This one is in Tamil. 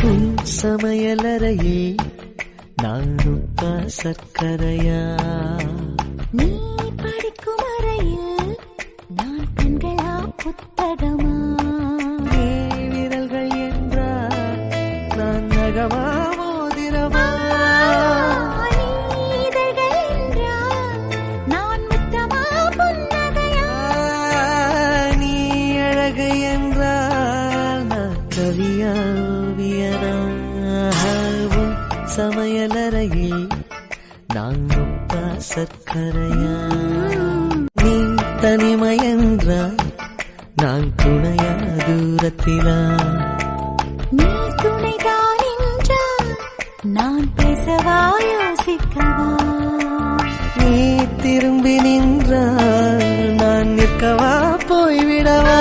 உன் சமையலறையே நான் உப்பா சர்க்கரையா? நீ படிக்கும் அறையில் நான் கண்களா புத்தகமா? நீ விரல்கள் என்றால் நான் நகமா மோதிரமா? நீதழ்கள் என்றால் நான் முத்தமா புன்னகையா? நீ அழகு என்றால் நான் கவியா ஓவியனா? உன் சமையலறையே நான் உப்பா சர்க்கரையா? நீ தனிமை என்றால் நான் துணையா தூரத்திலா? நீ துணைதான் என்றால் நான் பேசவா யோசிக்கவா? நீ திரும்பி நின்றால் நான் நிற்கவா போய்விடவா?